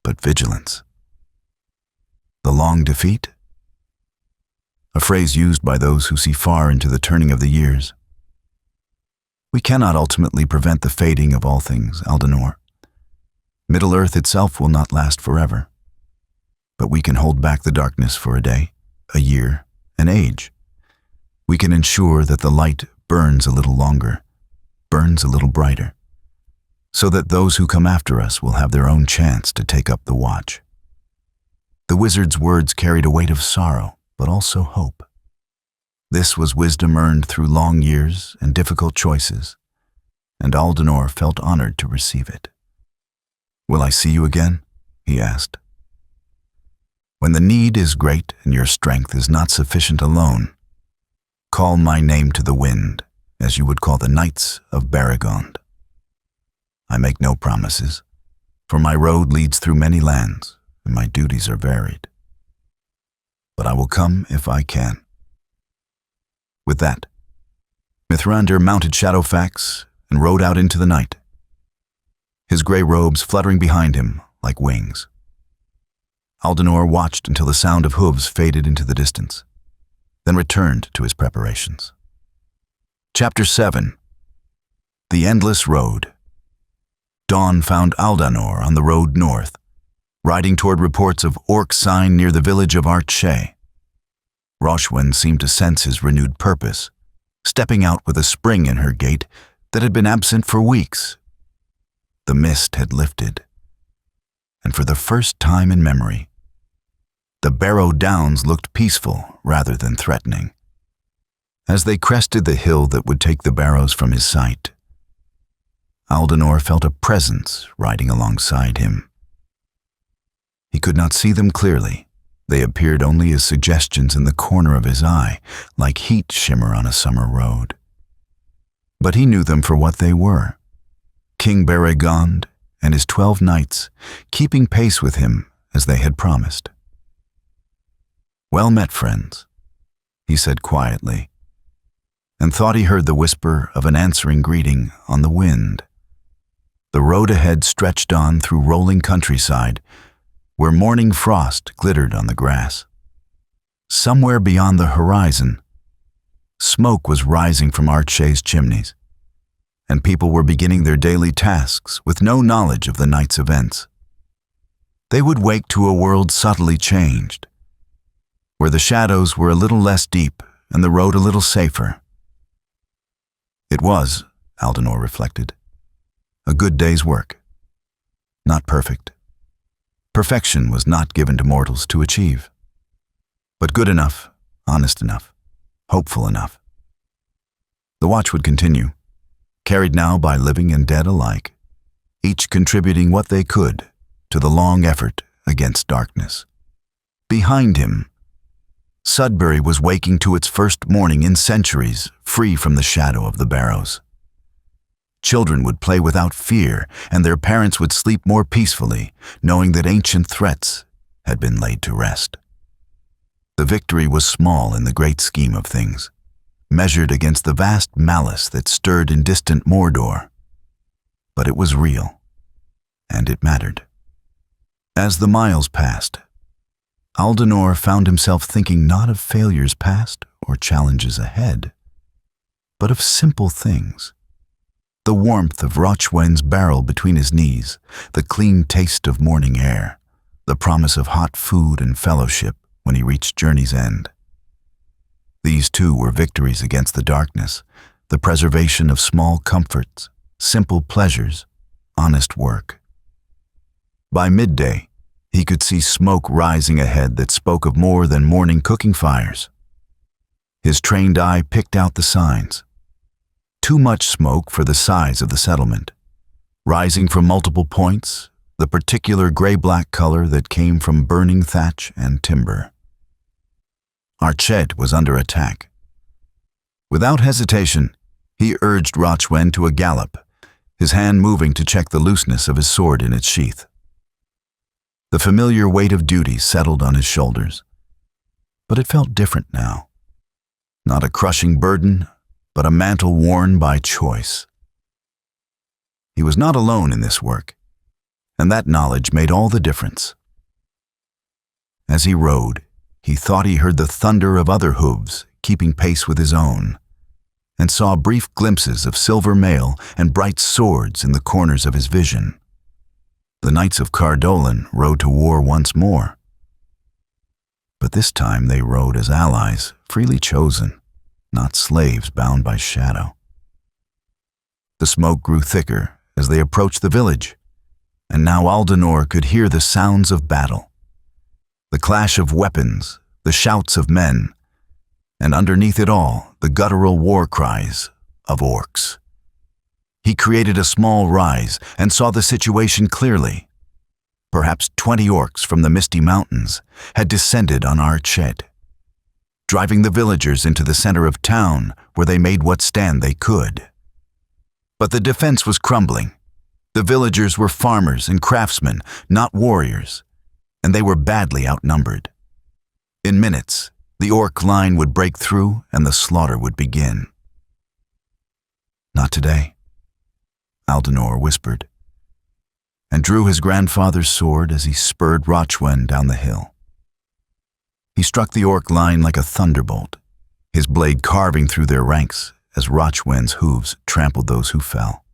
but vigilance." "The long defeat?" A phrase used by those who see far into the turning of the years. "We cannot ultimately prevent the fading of all things, Aldanor. Middle-earth itself will not last forever. But we can hold back the darkness for a day, a year, an age. We can ensure that the light burns a little longer, burns a little brighter, so that those who come after us will have their own chance to take up the watch." The wizard's words carried a weight of sorrow, but also hope. This was wisdom earned through long years and difficult choices, and Aldanor felt honored to receive it. "Will I see you again?" he asked. "When the need is great and your strength is not sufficient alone, call my name to the wind, as you would call the knights of Beregond. I make no promises, for my road leads through many lands, and my duties are varied. But I will come if I can." With that, Mithrandir mounted Shadowfax and rode out into the night, his gray robes fluttering behind him like wings. Aldanor watched until the sound of hooves faded into the distance, then returned to his preparations. Chapter 7. The Endless Road. Dawn found Aldanor on the road north, riding toward reports of orc sign near the village of Arche. Rochwin seemed to sense his renewed purpose, stepping out with a spring in her gait that had been absent for weeks. The mist had lifted, and for the first time in memory, the Barrow Downs looked peaceful rather than threatening. As they crested the hill that would take the Barrows from his sight, Aldanor felt a presence riding alongside him. He could not see them clearly. They appeared only as suggestions in the corner of his eye, like heat shimmer on a summer road. But he knew them for what they were. King Barrow-wights and his 12 knights, keeping pace with him as they had promised. "Well met, friends," he said quietly, and thought he heard the whisper of an answering greeting on the wind. The road ahead stretched on through rolling countryside, where morning frost glittered on the grass. Somewhere beyond the horizon, smoke was rising from Archay's chimneys, and people were beginning their daily tasks with no knowledge of the night's events. They would wake to a world subtly changed, where the shadows were a little less deep and the road a little safer. It was, Aldanor reflected, a good day's work. Not perfect. Perfection was not given to mortals to achieve. But good enough, honest enough, hopeful enough. The watch would continue, carried now by living and dead alike, each contributing what they could to the long effort against darkness. Behind him, Sudbury was waking to its first morning in centuries, free from the shadow of the Barrows. Children would play without fear, and their parents would sleep more peacefully, knowing that ancient threats had been laid to rest. The victory was small in the great scheme of things, measured against the vast malice that stirred in distant Mordor. But it was real, and it mattered. As the miles passed, Aldanor found himself thinking not of failures past or challenges ahead, but of simple things. The warmth of Rochwen's barrel between his knees, the clean taste of morning air, the promise of hot food and fellowship when he reached journey's end. These too were victories against the darkness, the preservation of small comforts, simple pleasures, honest work. By midday, he could see smoke rising ahead that spoke of more than morning cooking fires. His trained eye picked out the signs. Too much smoke for the size of the settlement, rising from multiple points, the particular gray-black color that came from burning thatch and timber. Archet was under attack. Without hesitation, he urged Rochwen to a gallop, his hand moving to check the looseness of his sword in its sheath. The familiar weight of duty settled on his shoulders, but it felt different now. Not a crushing burden, but a mantle worn by choice. He was not alone in this work, and that knowledge made all the difference. As he rode, he thought he heard the thunder of other hooves keeping pace with his own, and saw brief glimpses of silver mail and bright swords in the corners of his vision. The knights of Cardolan rode to war once more. But this time they rode as allies, freely chosen, not slaves bound by shadow. The smoke grew thicker as they approached the village, and now Aldanor could hear the sounds of battle, the clash of weapons, the shouts of men, and underneath it all, the guttural war cries of orcs. He created a small rise and saw the situation clearly. Perhaps 20 orcs from the misty mountains had descended on Archet, driving the villagers into the center of town where they made what stand they could. But the defense was crumbling. The villagers were farmers and craftsmen, not warriors, and they were badly outnumbered. In minutes, the orc line would break through and the slaughter would begin. "Not today," Aldanor whispered, and drew his grandfather's sword as he spurred Rochwen down the hill. He struck the orc line like a thunderbolt, his blade carving through their ranks as Rochwen's hooves trampled those who fell.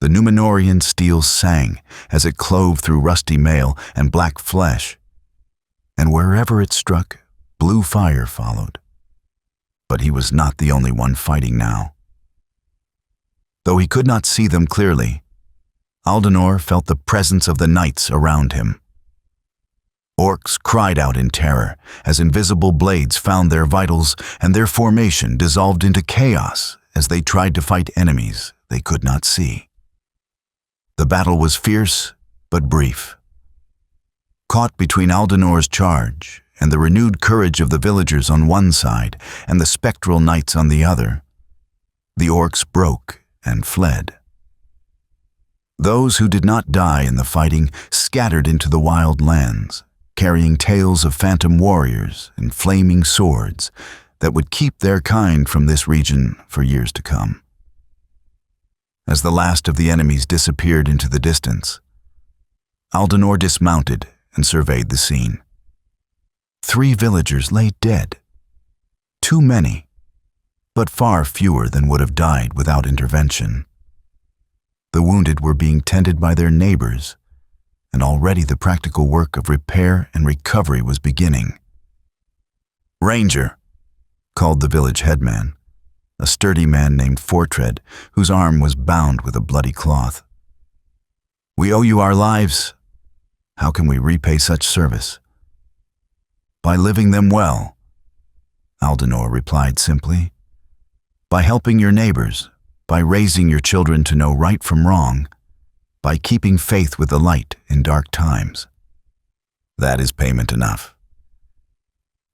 The Númenórean steel sang as it clove through rusty mail and black flesh, and wherever it struck, blue fire followed. But he was not the only one fighting now. Though he could not see them clearly, Aldanor felt the presence of the knights around him. Orcs cried out in terror as invisible blades found their vitals and their formation dissolved into chaos as they tried to fight enemies they could not see. The battle was fierce, but brief. Caught between Aldanor's charge and the renewed courage of the villagers on one side and the spectral knights on the other, the orcs broke and fled. Those who did not die in the fighting scattered into the wild lands, carrying tales of phantom warriors and flaming swords that would keep their kind from this region for years to come. As the last of the enemies disappeared into the distance, Aldanor dismounted and surveyed the scene. 3 villagers lay dead. Too many, but far fewer than would have died without intervention. The wounded were being tended by their neighbors, and already the practical work of repair and recovery was beginning. "Ranger," called the village headman, a sturdy man named Fortread, whose arm was bound with a bloody cloth. "We owe you our lives. How can we repay such service?" "By living them well," Aldanor replied simply. "By helping your neighbors, by raising your children to know right from wrong, by keeping faith with the light in dark times. That is payment enough."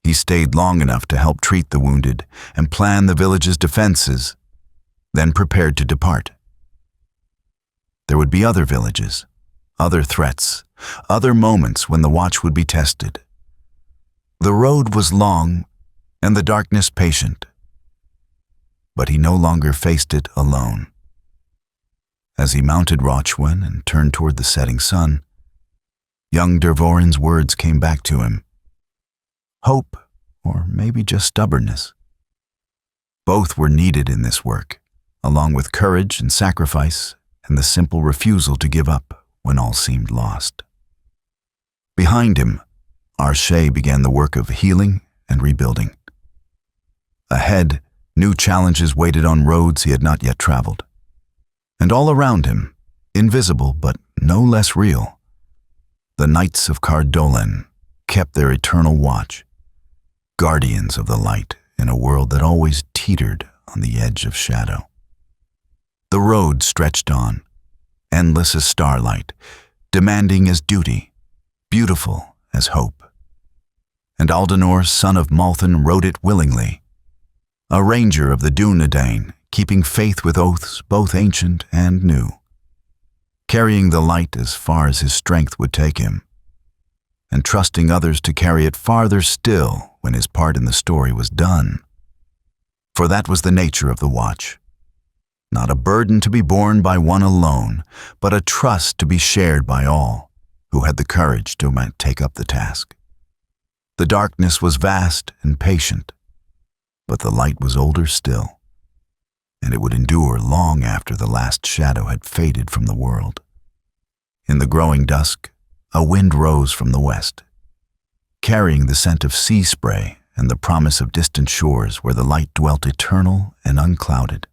He stayed long enough to help treat the wounded and plan the village's defenses, then prepared to depart. There would be other villages, other threats, other moments when the watch would be tested. The road was long and the darkness patient, but he no longer faced it alone. As he mounted Rochwen and turned toward the setting sun, young Dervorin's words came back to him. Hope, or maybe just stubbornness. Both were needed in this work, along with courage and sacrifice and the simple refusal to give up when all seemed lost. Behind him, Arshay began the work of healing and rebuilding. Ahead, new challenges waited on roads he had not yet traveled. And all around him, invisible but no less real, the Knights of Cardolan kept their eternal watch, guardians of the light in a world that always teetered on the edge of shadow. The road stretched on, endless as starlight, demanding as duty, beautiful as hope. And Aldanor, son of Malthen, rode it willingly, a ranger of the Dúnedain, keeping faith with oaths both ancient and new, carrying the light as far as his strength would take him, and trusting others to carry it farther still when his part in the story was done. For that was the nature of the watch. Not a burden to be borne by one alone, but a trust to be shared by all who had the courage to take up the task. The darkness was vast and patient, but the light was older still, and it would endure long after the last shadow had faded from the world. In the growing dusk, a wind rose from the west, carrying the scent of sea spray and the promise of distant shores where the light dwelt eternal and unclouded.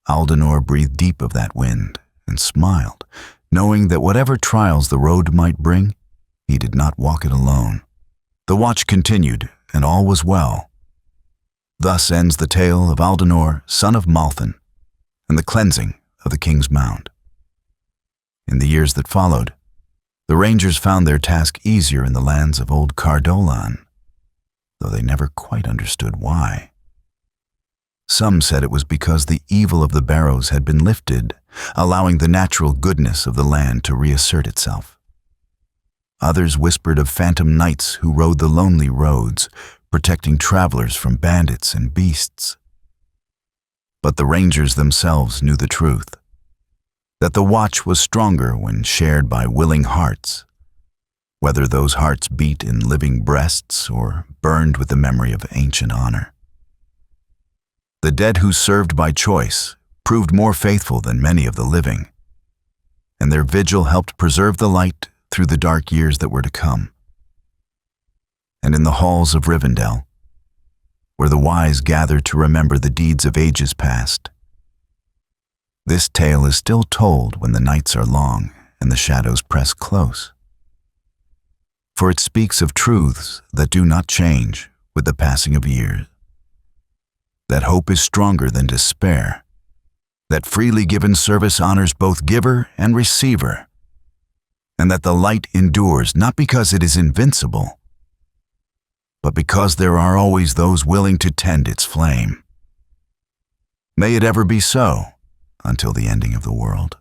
Aldanor breathed deep of that wind and smiled, knowing that whatever trials the road might bring, he did not walk it alone. The watch continued, and all was well. Thus ends the tale of Aldanor, son of Malthen, and the cleansing of the king's mound. In the years that followed, the rangers found their task easier in the lands of old Cardolan, though they never quite understood why. Some said it was because the evil of the Barrows had been lifted, allowing the natural goodness of the land to reassert itself. Others whispered of phantom knights who rode the lonely roads, protecting travelers from bandits and beasts. But the rangers themselves knew the truth, that the watch was stronger when shared by willing hearts, whether those hearts beat in living breasts or burned with the memory of ancient honor. The dead who served by choice proved more faithful than many of the living, and their vigil helped preserve the light through the dark years that were to come. And in the halls of Rivendell, where the wise gathered to remember the deeds of ages past, this tale is still told when the nights are long and the shadows press close. For it speaks of truths that do not change with the passing of years, that hope is stronger than despair, that freely given service honors both giver and receiver, and that the light endures not because it is invincible, but because there are always those willing to tend its flame. May it ever be so until the ending of the world.